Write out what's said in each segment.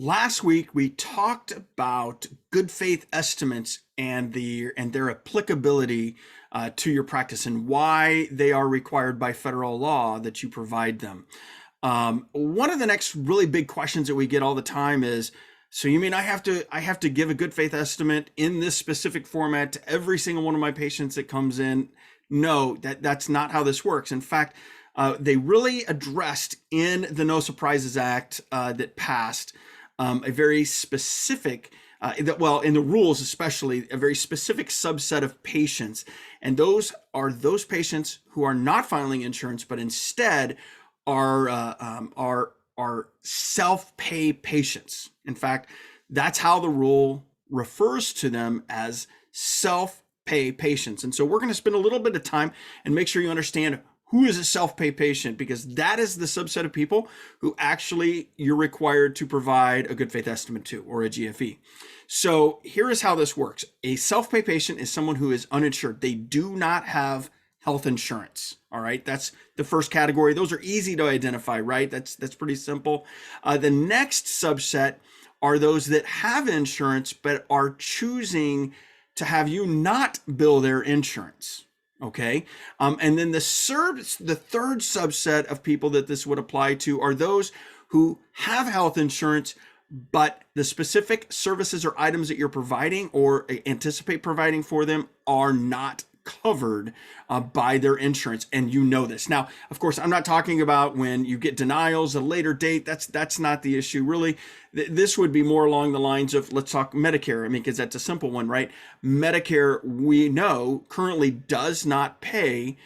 Last week we talked about good faith estimates and their applicability to your practice and why they are required by federal law that you provide them. One of the next really big questions that we get all the time is, so you mean I have to give a good faith estimate in this specific format to every single one of my patients that comes in? No, that's not how this works. In fact, they really addressed in the No Surprises Act that passed a very specific, in the rules especially, a very specific subset of patients. And those are those patients who are not filing insurance, but instead are self-pay patients. In fact, that's how the rule refers to them, as self-pay patients. And so we're going to spend a little bit of time and make sure you understand who is a self-pay patient, because that is the subset of people who actually you're required to provide a good faith estimate to, or a GFE. So here is how this works. A self-pay patient is someone who is uninsured. They do not have health insurance. All right, that's the first category. Those are easy to identify, right? That's pretty simple. The next subset are those that have insurance but are choosing to have you not bill their insurance. Okay. And then the third subset of people that this would apply to are those who have health insurance, but the specific services or items that you're providing or anticipate providing for them are not covered by their insurance, and you know this. Now, of course, I'm not talking about when you get denials at a later date. That's not the issue, really. This would be more along the lines of, let's talk Medicare. I mean, because that's a simple one, right? Medicare, we know, currently does not pay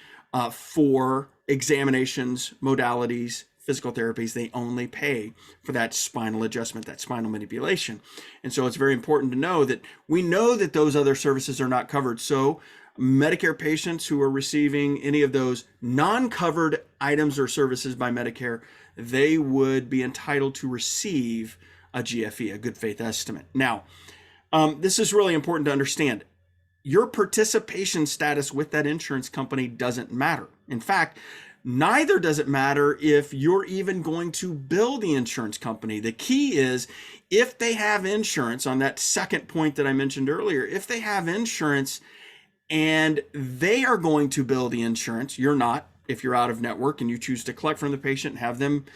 for examinations, modalities, physical therapies. They only pay for that spinal adjustment, that spinal manipulation. And so it's very important to know that we know that those other services are not covered. So Medicare patients who are receiving any of those non-covered items or services by Medicare, they would be entitled to receive a GFE, a good faith estimate. Now, this is really important to understand. Your participation status with that insurance company doesn't matter. In fact, neither does it matter if you're even going to bill the insurance company. The key is, if they have insurance, on that second point that I mentioned earlier, if they have insurance and they are going to bill the insurance, you're not. If you're out of network and you choose to collect from the patient and have them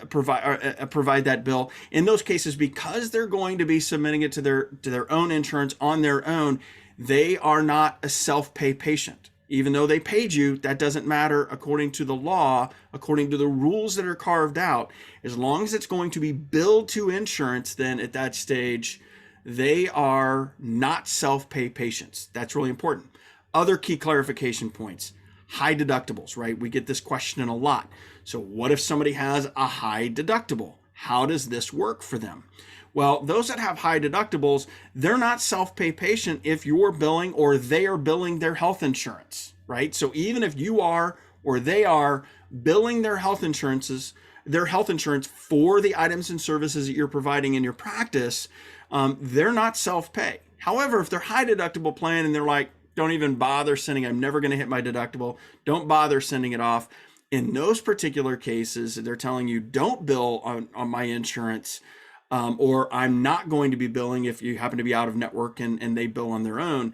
provide that bill, in those cases, because they're going to be submitting it to their own insurance on their own, they are not a self-pay patient. Even though they paid you, that doesn't matter according to the law, according to the rules that are carved out. As long as it's going to be billed to insurance, then at that stage, they are not self-pay patients. That's really important. Other key clarification points: high deductibles, right? We get this question a lot. So what if somebody has a high deductible? How does this work for them? Well, those that have high deductibles, they're not self-pay patient if you're billing or they are billing their health insurance, right? So even if you are or they are billing their health insurance for the items and services that you're providing in your practice, they're not self-pay. However, if they're high deductible plan and they're like, don't even bother sending, I'm never going to hit my deductible, don't bother sending it off. In those particular cases, they're telling you, don't bill on my insurance, or I'm not going to be billing if you happen to be out of network and they bill on their own.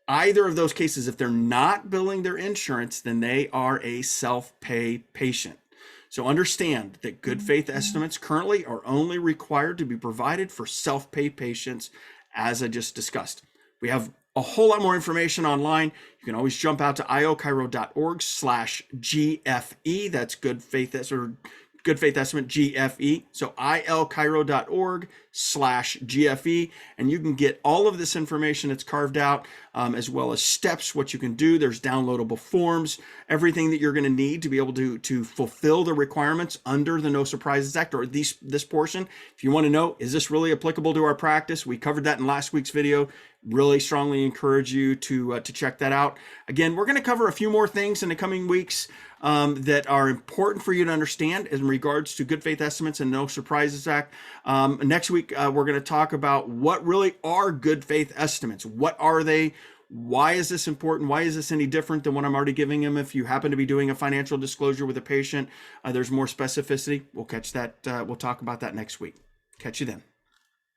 Either of those cases, if they're not billing their insurance, then they are a self-pay patient. So understand that good faith estimates currently are only required to be provided for self-pay patients, as I just discussed. We have a whole lot more information online. You can always jump out to ilchiro.org/GFE. That's good faith estimate GFE. So ilchiro.org/GFE, and you can get all of this information that's carved out, as well as steps, what you can do. There's downloadable forms, everything that you're going to need to be able to fulfill the requirements under the No Surprises Act, or this portion. If you want to know, is this really applicable to our practice? We covered that in last week's video. Really strongly encourage you to check that out. Again, we're going to cover a few more things in the coming weeks that are important for you to understand in regards to good faith estimates and No Surprises Act. Next week, we're going to talk about what really are good faith estimates. What are they? Why is this important? Why is this any different than what I'm already giving them? If you happen to be doing a financial disclosure with a patient, there's more specificity. We'll catch that. We'll talk about that next week. Catch you then.